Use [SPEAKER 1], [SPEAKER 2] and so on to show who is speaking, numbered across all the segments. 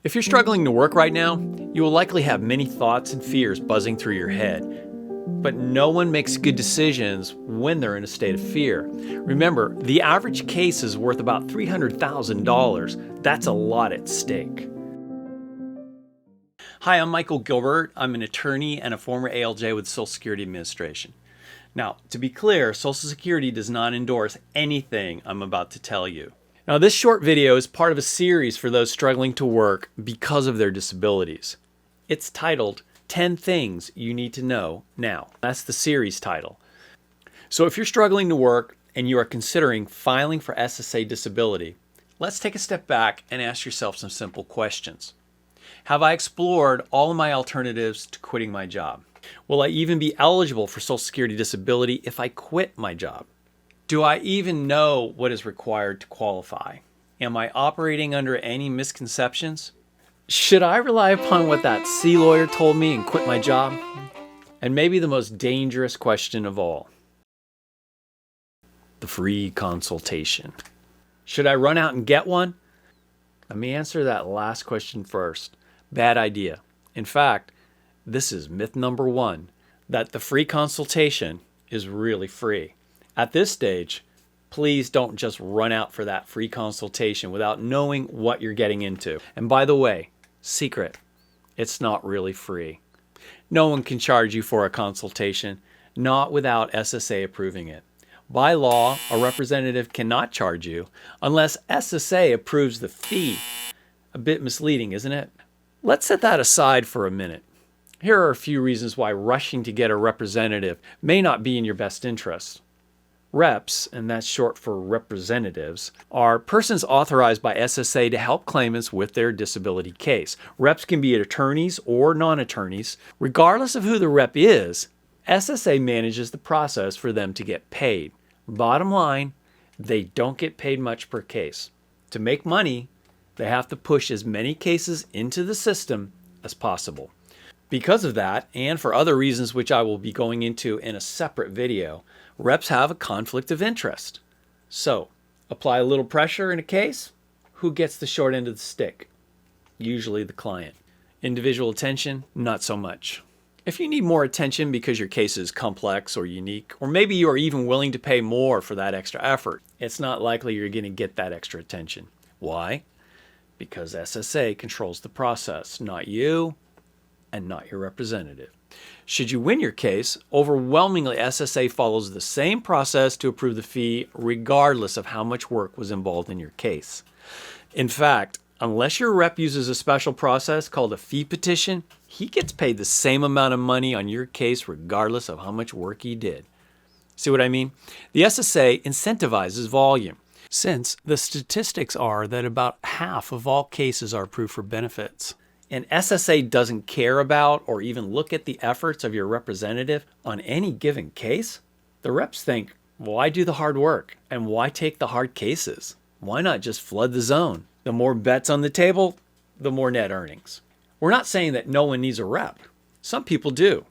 [SPEAKER 1] If you're struggling to work right now, you will likely have many thoughts and fears buzzing through your head. But no one makes good decisions when they're in a state of fear. Remember, the average case is worth about $300,000. That's a lot at stake. Hi, I'm Michael Gilbert. I'm an attorney and a former ALJ with the Social Security Administration. Now, to be clear, Social Security does not endorse anything I'm about to tell you. Now, this short video is part of a series for those struggling to work because of their disabilities. It's titled 10 Things You Need to Know Now. That's the series title. So if you're struggling to work and you are considering filing for SSA disability, let's take a step back and ask yourself some simple questions. Have I explored all of my alternatives to quitting my job? Will I even be eligible for Social Security disability if I quit my job? Do I even know what is required to qualify? Am I operating under any misconceptions? Should I rely upon what that C lawyer told me and quit my job? And maybe the most dangerous question of all, the free consultation. Should I run out and get one? Let me answer that last question first. Bad idea. In fact, this is myth number one, that the free consultation is really free. At this stage, please don't just run out for that free consultation without knowing what you're getting into. And by the way, secret, it's not really free. No one can charge you for a consultation, not without SSA approving it. By law, a representative cannot charge you unless SSA approves the fee. A bit misleading, isn't it? Let's set that aside for a minute. Here are a few reasons why rushing to get a representative may not be in your best interest. Reps, and that's short for representatives, are persons authorized by SSA to help claimants with their disability case. Reps can be attorneys or non-attorneys. Regardless of who the rep is, SSA manages the process for them to get paid. Bottom line, they don't get paid much per case. To make money, they have to push as many cases into the system as possible. Because of that, and for other reasons which I will be going into in a separate video, reps have a conflict of interest. So, apply a little pressure in a case, who gets the short end of the stick? Usually the client. Individual attention, not so much. If you need more attention because your case is complex or unique, or maybe you are even willing to pay more for that extra effort, it's not likely you're going to get that extra attention. Why? Because SSA controls the process, not you and not your representative. Should you win your case, overwhelmingly SSA follows the same process to approve the fee regardless of how much work was involved in your case. In fact, unless your rep uses a special process called a fee petition, he gets paid the same amount of money on your case regardless of how much work he did. See what I mean? The SSA incentivizes volume, since the statistics are that about half of all cases are approved for benefits. And SSA doesn't care about or even look at the efforts of your representative on any given case. The reps think, why do the hard work? And why take the hard cases? Why not just flood the zone? The more bets on the table, the more net earnings. We're not saying that no one needs a rep. Some people do.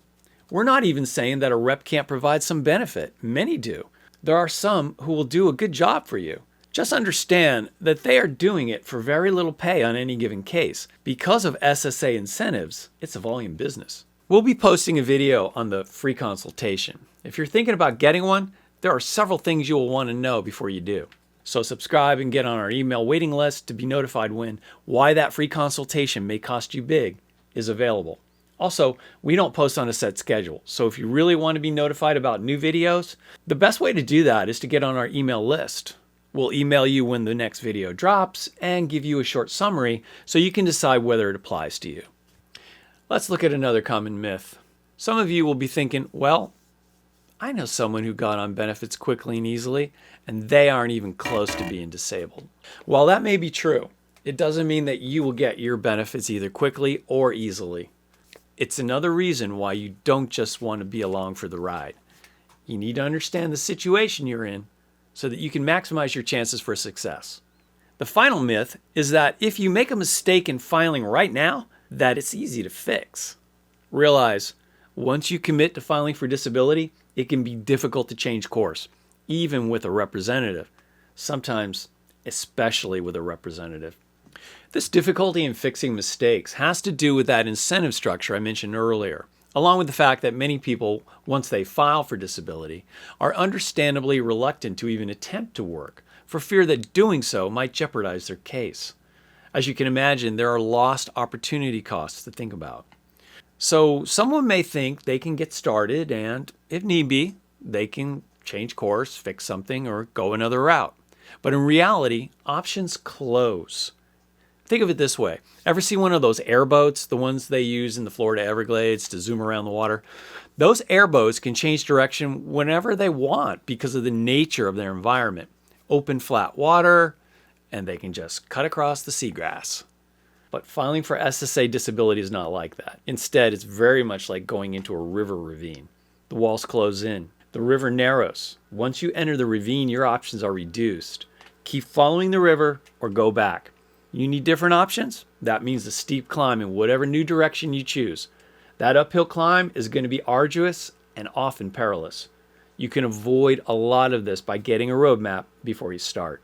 [SPEAKER 1] We're not even saying that a rep can't provide some benefit. Many do. There are some who will do a good job for you. Just understand that they are doing it for very little pay on any given case. Because of SSA incentives, it's a volume business. We'll be posting a video on the free consultation. If you're thinking about getting one, there are several things you will want to know before you do. So subscribe and get on our email waiting list to be notified when Why That Free Consultation May Cost You Big is available. Also, we don't post on a set schedule, so if you really want to be notified about new videos, the best way to do that is to get on our email list. We'll email you when the next video drops and give you a short summary so you can decide whether it applies to you. Let's look at another common myth. Some of you will be thinking, well, I know someone who got on benefits quickly and easily, and they aren't even close to being disabled. While that may be true, it doesn't mean that you will get your benefits either quickly or easily. It's another reason why you don't just want to be along for the ride. You need to understand the situation you're in so that you can maximize your chances for success. The final myth is that if you make a mistake in filing right now, that it's easy to fix. Realize, once you commit to filing for disability, it can be difficult to change course, even with a representative, sometimes especially with a representative. This difficulty in fixing mistakes has to do with that incentive structure I mentioned earlier, along with the fact that many people, once they file for disability, are understandably reluctant to even attempt to work for fear that doing so might jeopardize their case. As you can imagine, there are lost opportunity costs to think about. So someone may think they can get started and, if need be, they can change course, fix something, or go another route. But in reality, options close. Think of it this way. Ever see one of those airboats, the ones they use in the Florida Everglades to zoom around the water? Those airboats can change direction whenever they want because of the nature of their environment. Open, flat water, and they can just cut across the seagrass. But filing for SSA disability is not like that. Instead, it's very much like going into a river ravine. The walls close in. The river narrows. Once you enter the ravine, your options are reduced. Keep following the river or go back. You need different options? That means a steep climb in whatever new direction you choose. That uphill climb is going to be arduous and often perilous. You can avoid a lot of this by getting a roadmap before you start.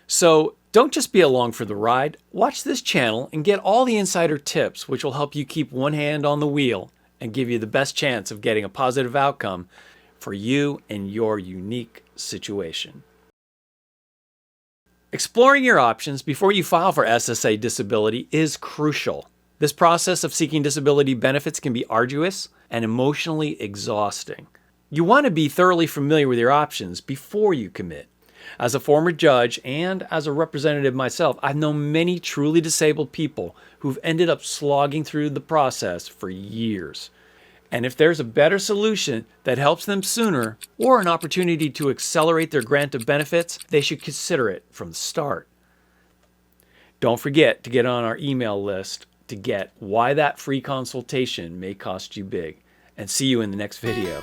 [SPEAKER 1] So don't just be along for the ride. Watch this channel and get all the insider tips which will help you keep one hand on the wheel and give you the best chance of getting a positive outcome for you and your unique situation. Exploring your options before you file for SSA disability is crucial. This process of seeking disability benefits can be arduous and emotionally exhausting. You want to be thoroughly familiar with your options before you commit. As a former judge and as a representative myself, I've known many truly disabled people who've ended up slogging through the process for years. And if there's a better solution that helps them sooner or an opportunity to accelerate their grant of benefits, they should consider it from the start. Don't forget to get on our email list to get why that free consultation may cost you big. And see you in the next video.